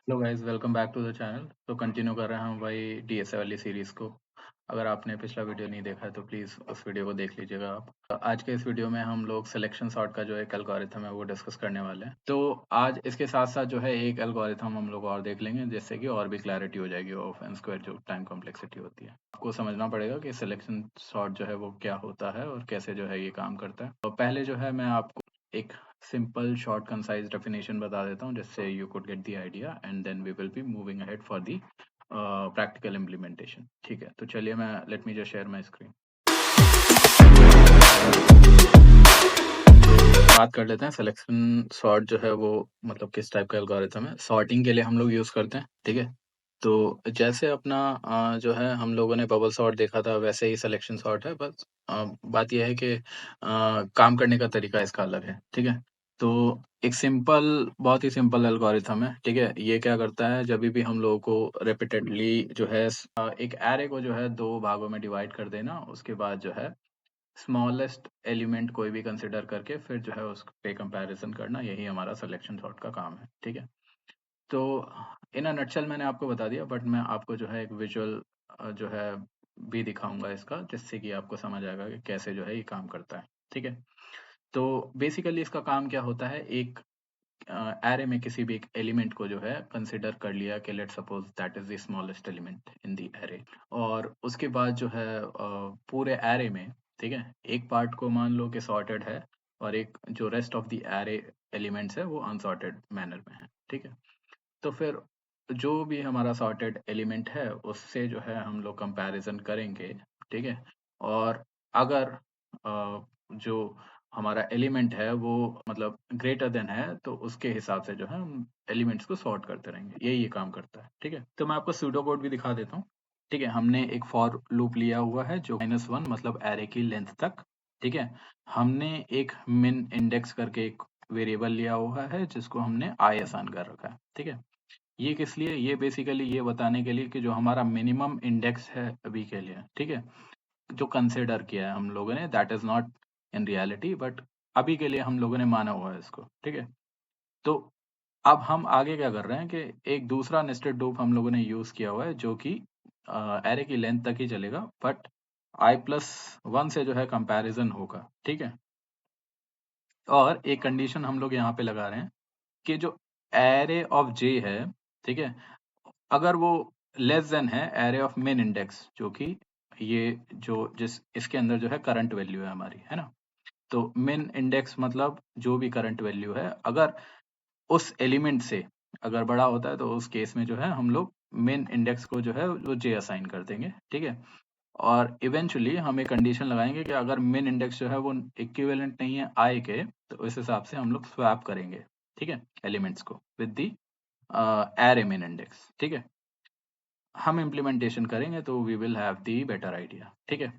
Hello guys, welcome back to the channel. तो continue कर रहे हैं हम वही डीएसए वाली सीरीज को। अगर आपने पिछला वीडियो नहीं देखा है तो प्लीज़ उस वीडियो को देख लीजिएगा आप। आज के इस वीडियो में हम लोग सिलेक्शन सॉर्ट का जो एक एल्गोरिथम है वो डिस्कस करने वाले हैं। तो आज इसके साथ साथ जो है एक एल्गोरिथम हम लोग और देख लेंगे, जिससे कि और भी क्लैरिटी हो जाएगी ऑफ एन स्क्वायर जो टाइम कॉम्प्लेक्सिटी होती है। आपको समझना पड़ेगा कि सिलेक्शन सॉर्ट जो है वो क्या होता है और कैसे जो है ये काम करता है। तो पहले जो है मैं आपको एक सिंपल शॉर्ट कंसाइज डेफिनेशन बता देता हूँ, जिससे you could get the idea and then we will be moving ahead for the practical implementation. ठीक है, तो चलिए मैं let me just share my screen. बात कर लेते हैं सिलेक्शन सॉर्ट जो है वो मतलब किस टाइप का एल्गोरिथम है। सॉर्टिंग के लिए हम लोग यूज़ करते हैं, ठीक है। तो जैसे अपना जो है हम लोगों ने बबल सॉर्ट देखा था, वैसे ही सिलेक्शन सॉर्ट है। बस बात यह है कि काम करने का तरीका इसका अलग है, ठीक है। तो एक बहुत ही सिंपल एल्गोरिथम है, ठीक है। ये क्या करता है, जब भी हम लोगों को रिपीटेडली जो है एक एरे को जो है दो भागों में डिवाइड कर देना, उसके बाद जो है स्मॉलेस्ट एलिमेंट कोई भी कंसिडर करके फिर जो है उस पे कंपैरिजन करना, यही हमारा सिलेक्शन सॉर्ट का काम है, ठीक है। तो इन अ नटशेल मैंने आपको बता दिया, बट मैं आपको जो है एक विजुअल जो है भी दिखाऊंगा इसका, जिससे कि आपको समझ आएगा कि कैसे जो है ये काम करता है, ठीक है। तो बेसिकली इसका काम क्या होता है, एक एरे में किसी भी एक एलिमेंट को जो है कंसिडर कर लिया कि let's suppose that is the smallest element in the array. और उसके बाद जो है पूरे एरे में, ठीक है, एक पार्ट को मान लो कि सॉर्टेड है और एक जो rest of the array elements है वो अनसॉर्टेड मैनर में है, ठीक है। तो फिर जो भी हमारा सॉर्टेड एलिमेंट है उससे जो है हम लोग कंपैरिजन करेंगे, ठीक है। और अगर जो हमारा एलिमेंट है वो मतलब ग्रेटर देन है, तो उसके हिसाब से जो है हम एलिमेंट्स को सॉर्ट करते रहेंगे। यही ये काम करता है, ठीक है। तो मैं आपको सूडो कोड भी दिखा देता हूँ, ठीक है। हमने एक फॉर लूप लिया हुआ है जो -1 मतलब एरे की लेंथ तक, ठीक है। हमने एक मिन इंडेक्स करके एक वेरिएबल लिया हुआ है जिसको हमने आई असाइन कर रखा है, ठीक है। ये किस लिए, ये बेसिकली ये बताने के लिए कि जो हमारा मिनिमम इंडेक्स है अभी के लिए, ठीक है, जो कंसिडर किया है हम लोगों ने, that is not in reality, but अभी के लिए हम लोगों ने माना हुआ है इसको, ठीक है। तो अब हम आगे क्या कर रहे हैं कि एक दूसरा नेस्टेड लूप हम लोगों ने यूज किया हुआ है जो कि एरे की लेंथ तक ही चलेगा, बट i+1 से जो है कंपैरिजन होगा, ठीक है। और एक कंडीशन हम लोग यहाँ पे लगा रहे हैं कि जो एरे ऑफ जे है, ठीक है, अगर वो लेस देन है एरे ऑफ मेन इंडेक्स, जो कि ये जो जिस इसके अंदर जो है करंट वैल्यू है हमारी, है ना। तो मेन इंडेक्स मतलब जो भी करंट वैल्यू है, अगर उस एलिमेंट से अगर बड़ा होता है तो उस केस में जो है हम लोग मेन इंडेक्स को जो है वो जे असाइन कर देंगे, ठीक है। और इवेंचुअली हम एक कंडीशन लगाएंगे कि अगर मेन इंडेक्स जो है वो इक्विवेलेंट नहीं है आई के, तो उस हिसाब से हम लोग स्वैप करेंगे, ठीक है, एलिमेंट्स को with the array main index, ठीक है। हम इम्प्लीमेंटेशन करेंगे तो we will have the better idea, ठीक है।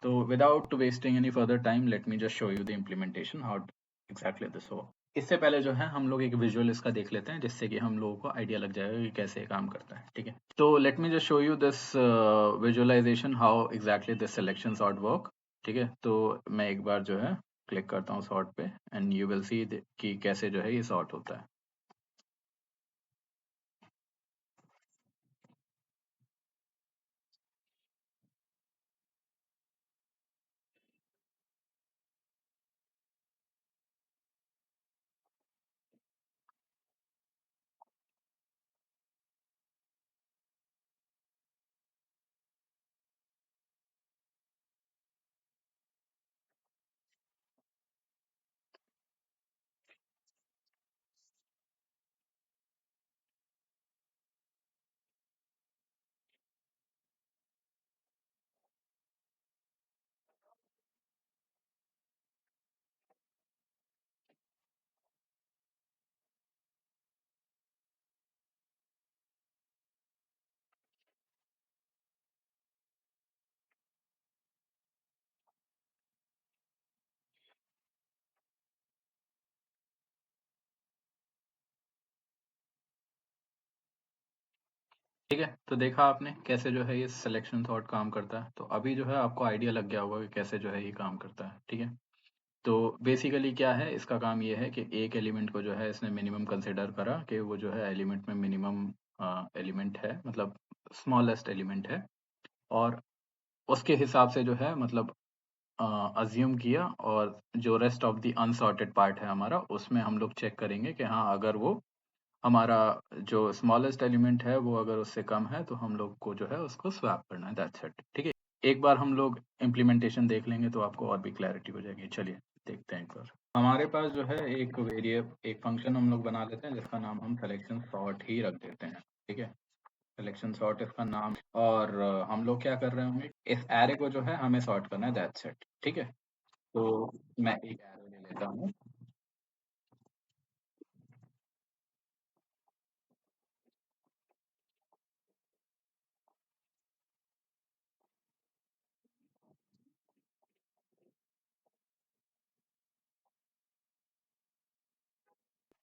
तो without wasting any further time, let me just show you the implementation how exactly this हो। इससे पहले जो है हम लोग एक विजुअल इसका देख लेते हैं, जिससे कि हम लोगों को आइडिया लग जाएगा कि कैसे ये काम करता है, ठीक है। तो let me just show you this visualisation how exactly this selection sort work, ठीक है। तो मैं एक बार जो है क्लिक करता हूँ सॉर्ट पे एंड यू विल सी कि कैसे जो है ये सॉर्ट होता है। ठीक है, तो देखा आपने कैसे जो है ये सिलेक्शन सॉर्ट काम करता है। तो अभी जो है आपको आइडिया लग गया होगा कि कैसे जो है ये काम करता है, ठीक है। तो बेसिकली क्या है, इसका काम ये है कि एक एलिमेंट को जो है इसने मिनिमम कंसिडर करा कि वो जो है एलिमेंट में मिनिमम एलिमेंट है, मतलब स्मॉलेस्ट एलिमेंट है, और उसके हिसाब से जो है मतलब अज्यूम किया, और जो rest of the unsorted part है हमारा, उसमें हम लोग चेक करेंगे कि हाँ, अगर वो हमारा जो स्मॉलेस्ट एलिमेंट है वो अगर उससे कम है तो हम लोग को जो है उसको स्वैप करना है, दैट्स इट। ठीक है, एक बार हम लोग इम्प्लीमेंटेशन देख लेंगे तो आपको और भी क्लैरिटी हो जाएगी। चलिए देखते हैं एक बार। हमारे पास जो है एक फंक्शन हम लोग बना लेते हैं जिसका नाम हम सिलेक्शन सॉर्ट ही रख देते हैं। ठीक है, सिलेक्शन सॉर्ट इसका नाम, और हम लोग क्या कर रहे होंगे, इस एरे को जो है हमें सॉर्ट करना है, दैट्स इट। ठीक है, तो मैं एक एरे ले लेता हूँ।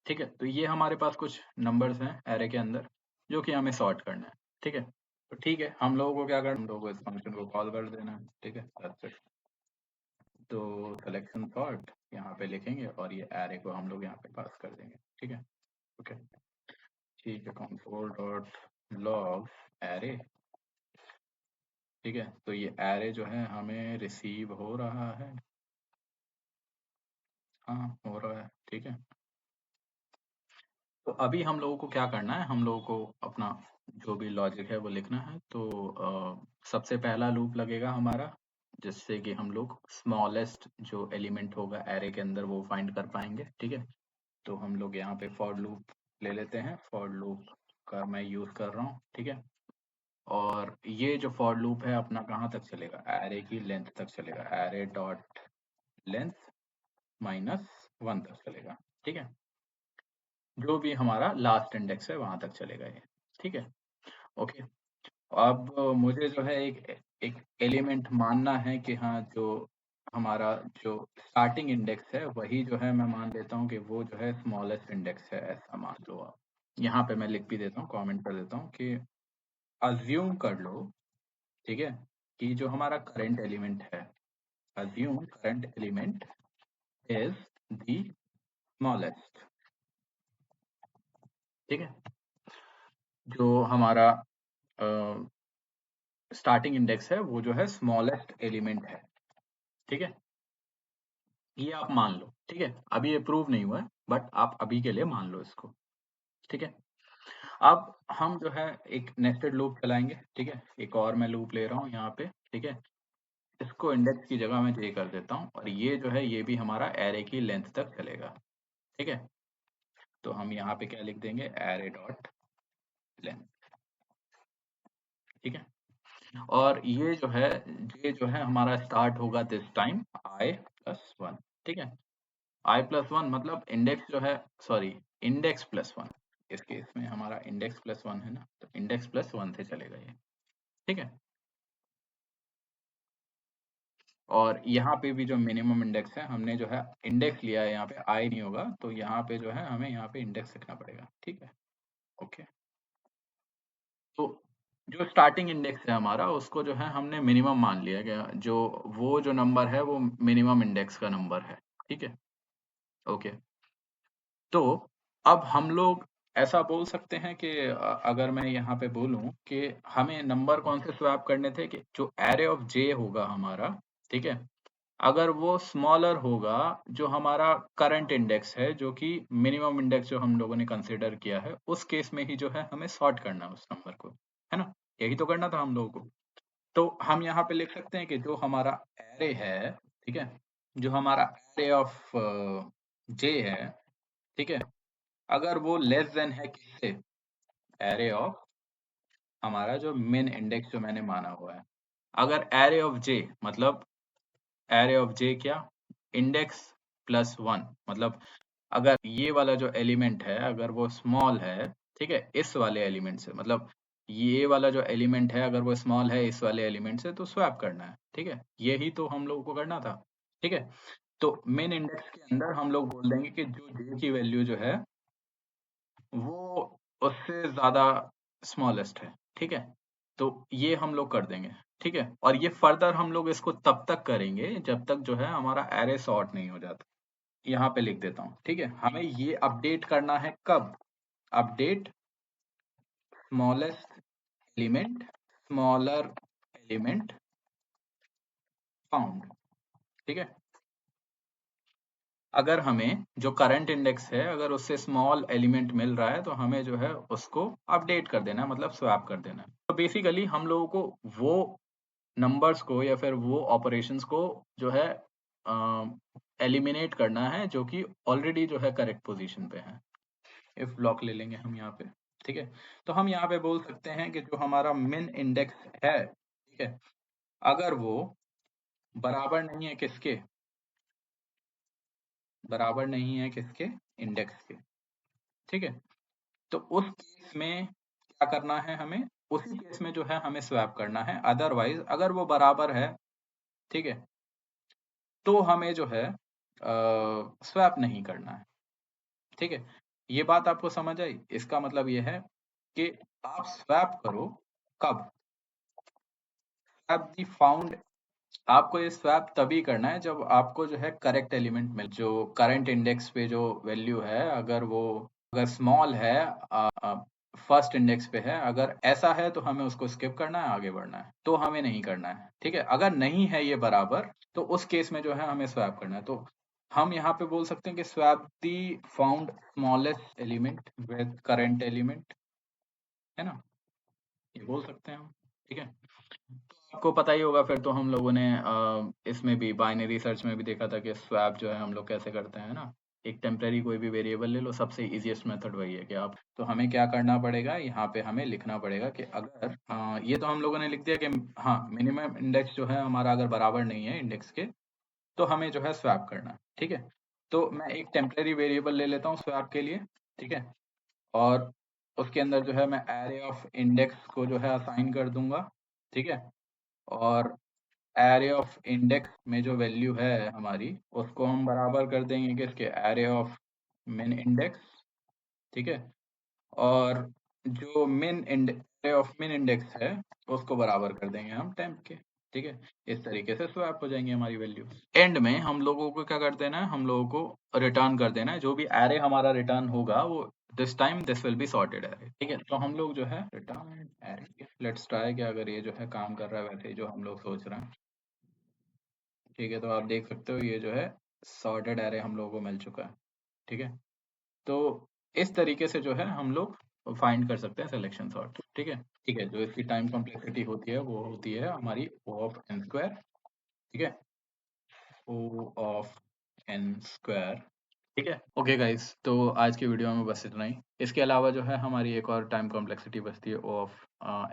ठीक है, तो ये हमारे पास कुछ नंबर्स हैं एरे के अंदर जो कि हमें सॉर्ट करना है। ठीक है, तो ठीक है, हम लोगों को क्या करना है, हम लोगों को इस फंक्शन को कॉल कर देना है। ठीक है, that's it। तो सिलेक्शन सॉर्ट यहाँ पे लिखेंगे और ये एरे को हम लोग यहाँ पे पास कर देंगे। ठीक है, ओके, ठीक है, कंसोल डॉट लॉग एरे। ठीक है, तो ये एरे जो है हमें रिसीव हो रहा है, हाँ हो रहा है। ठीक है, तो अभी हम लोगों को क्या करना है, हम लोगों को अपना जो भी लॉजिक है वो लिखना है। तो सबसे पहला लूप लगेगा हमारा, जिससे कि हम लोग स्मॉलेस्ट जो एलिमेंट होगा एरे के अंदर वो फाइंड कर पाएंगे। ठीक है, तो हम लोग यहाँ पे फॉर लूप ले लेते हैं, फॉर लूप का मैं यूज कर रहा हूँ। ठीक है, और ये जो फॉर लूप है अपना कहाँ तक चलेगा, एरे की लेंथ तक चलेगा, एरे डॉट लेंथ -1 तक चलेगा। ठीक है, जो भी हमारा लास्ट इंडेक्स है वहां तक चलेगा ये। ठीक है, ओके। अब मुझे जो है एक एक एलिमेंट मानना है कि हाँ, जो हमारा जो स्टार्टिंग इंडेक्स है वही जो है मैं मान लेता हूँ कि वो जो है स्मॉलेस्ट इंडेक्स है, ऐसा मान लो आप। यहाँ पे मैं लिख भी देता हूँ, कमेंट कर देता हूँ कि अज्यूम कर लो, ठीक है, कि जो हमारा करंट एलिमेंट है, assume current element is the smallest. ठीक है, जो हमारा स्टार्टिंग इंडेक्स है वो जो है स्मॉलेस्ट एलिमेंट है। ठीक है, ये आप मान लो। ठीक है, अभी ये प्रूव नहीं हुआ है, बट आप अभी के लिए मान लो इसको। ठीक है, अब हम जो है एक नेस्टेड लूप चलाएंगे। ठीक है, एक और मैं लूप ले रहा हूँ यहाँ पे। ठीक है, इसको इंडेक्स की जगह मैं जे कर देता हूँ, और ये जो है ये भी हमारा एरे की लेंथ तक चलेगा। ठीक है, तो हम यहाँ पे क्या लिख देंगे, एरे डॉट लेंथ। ठीक है, और ये जो है हमारा स्टार्ट होगा दिस टाइम i+1। ठीक है, i+1 मतलब इंडेक्स जो है, सॉरी, इंडेक्स+1। इस केस में हमारा इंडेक्स+1 है ना, तो इंडेक्स+1 से चलेगा ये। ठीक है, और यहाँ पे भी जो मिनिमम इंडेक्स है, हमने जो है इंडेक्स लिया है, यहाँ पे आई नहीं होगा, तो यहाँ पे जो है हमें यहाँ पे इंडेक्स लिखना पड़ेगा। ठीक है, ओके। तो जो स्टार्टिंग इंडेक्स है हमारा, उसको जो है हमने मिनिमम मान लिया गया, जो वो जो नंबर है वो मिनिमम इंडेक्स का नंबर है। ठीक है, ओके। तो अब हम लोग ऐसा बोल सकते हैं कि अगर मैं यहाँ पे बोलूँ कि हमें नंबर कौन से स्वैप करने थे, कि जो एरे ऑफ जे होगा हमारा, ठीक है, अगर वो स्मॉलर होगा जो हमारा करंट इंडेक्स है, जो कि मिनिमम इंडेक्स जो हम लोगों ने कंसिडर किया है, उस केस में ही जो है हमें सॉर्ट करना है उस नंबर को, है ना, यही तो करना था हम लोगों को। तो हम यहाँ पे लिख सकते हैं कि जो हमारा एरे है, ठीक है, जो हमारा एरे ऑफ जे है, ठीक है, अगर वो लेस देन है किससे, एरे ऑफ हमारा जो मेन इंडेक्स जो मैंने माना हुआ है, अगर एरे ऑफ जे मतलब एरे ऑफ जे क्या, इंडेक्स+1, मतलब अगर ये वाला जो एलिमेंट है अगर वो स्मॉल है, ठीक है, इस वाले एलिमेंट से, मतलब ये वाला जो एलिमेंट है अगर वो स्मॉल है इस वाले एलिमेंट से, तो स्वैप करना है। ठीक है, यही तो हम लोगों को करना था। ठीक है, तो मेन इंडेक्स के अंदर हम लोग बोल देंगे कि जो जे की वैल्यू जो है वो उससे ज़्यादा स्मॉलेस्ट है। ठीक है? तो ये हम लोग कर देंगे। ठीक है? और ये फर्दर हम लोग इसको तब तक करेंगे जब तक जो है हमारा एरे सॉर्ट नहीं हो जाता। यहाँ पे लिख देता हूँ, ठीक है? हमें ये अपडेट करना है कब? Update smallest element, smaller element found, ठीक है? अगर हमें जो करंट इंडेक्स है अगर उससे स्मॉल एलिमेंट मिल रहा है तो हमें जो है उसको अपडेट कर देना है, मतलब स्वैप कर देना है। तो बेसिकली हम लोगों को वो नंबर्स को या फिर वो ऑपरेशंस को जो है एलिमिनेट करना है जो कि ऑलरेडी जो है करेक्ट पोजीशन पे है। इफ ब्लॉक ले लेंगे हम यहाँ पे, ठीक है? तो हम यहाँ पे बोल सकते हैं कि जो हमारा मिन इंडेक्स है, ठीक है, अगर वो बराबर नहीं है किसके, बराबर नहीं है किसके, इंडेक्स के, ठीक है? तो उस केस में क्या करना है हमें, उसी केस में जो है हमें स्वैप करना है। अदरवाइज अगर वो बराबर है, ठीक है, तो हमें जो है स्वैप नहीं करना है, ठीक है? ये बात आपको समझ आई? इसका मतलब ये है कि आप स्वैप करो कब? स्वैप दी फाउंड, आपको ये स्वैप तभी करना है जब आपको जो है करेक्ट एलिमेंट मिल, जो करंट इंडेक्स पे जो वैल्यू है अगर वो अगर स्मॉल है, फर्स्ट इंडेक्स पे है, अगर ऐसा है तो हमें उसको स्किप करना है, आगे बढ़ना है, तो हमें नहीं करना है, ठीक है? अगर नहीं है ये बराबर तो उस केस में जो है हमें स्वैप करना है। तो हम यहाँ पे बोल सकते हैं कि swap the found smallest element with current element, है ना? ये बोल सकते हैं हम, ठीक है? आपको पता ही होगा फिर तो हम लोगों ने इसमें भी बाइनरी सर्च में भी देखा था कि स्वैप जो है हम लोग कैसे करते हैं ना। एक टेम्परेरी कोई भी वेरिएबल ले लो, सबसे इजीएस्ट मेथड वही है कि आप, तो हमें क्या करना पड़ेगा, यहाँ पे हमें लिखना पड़ेगा कि अगर ये तो हम लोगों ने लिख दिया कि हाँ मिनिमम इंडेक्स जो है हमारा अगर बराबर नहीं है इंडेक्स के तो हमें जो है स्वैप करना है, ठीक है? तो मैं एक टेम्परेरी वेरिएबल ले लेता हूँ स्वैप के लिए, ठीक है? और उसके अंदर जो है मैं एरे ऑफ इंडेक्स को जो है असाइन कर दूंगा, ठीक है? और एरे ऑफ इंडेक्स में जो वैल्यू है हमारी उसको हम बराबर कर देंगे किसके, एरे ऑफ मिन इंडेक्स, ठीक है? और जो एरे ऑफ मिन इंडेक्स है उसको बराबर कर देंगे हम टेम्प के, ठीक है? इस तरीके से स्वैप हो जाएंगे हमारी वैल्यू। एंड में हम लोगों को क्या कर देना है, हम लोगों को रिटर्न कर देना है जो भी एरे हमारा रिटर्न होगा वो this time this will be sorted array, ठीक है? तो हम लोग जो है रिटर्न एरे, लेट्स ट्राई कि अगर ये जो है काम कर रहा है वैसे ही जो हम लोग सोच रहे हैं, ठीक है? तो आप देख सकते हो ये जो है सॉर्टेड एरे हम लोगों को मिल चुका है, ठीक है? तो इस तरीके से जो है हम लोग फाइंड कर सकते हैं सिलेक्शन सॉर्ट, ठीक है? ठीक है, जो इसकी टाइम कॉम्प्लेक्सिटी होती है वो होती है हमारी O ऑफ n स्क्वायर, ठीक है? O ऑफ n स्क्वायर, ठीक है? ओके गाइस, तो आज की वीडियो में बस इतना ही। इसके अलावा जो है हमारी एक और टाइम कॉम्प्लेक्सिटी बचती है O of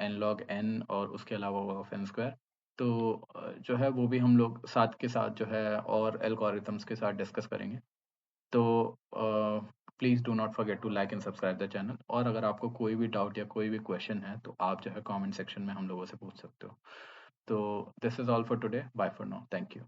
n log n और उसके अलावा O ऑफ n स्क्वायर। तो जो है वो भी हम लोग साथ के साथ जो है और एल्गोरिथम्स के साथ डिस्कस करेंगे। तो please do not forget to like and subscribe the channel, और अगर आपको कोई भी डाउट या कोई भी क्वेश्चन है तो आप जो है कमेंट सेक्शन में हम लोगों से पूछ सकते हो। तो this is all for today, bye for now, thank you.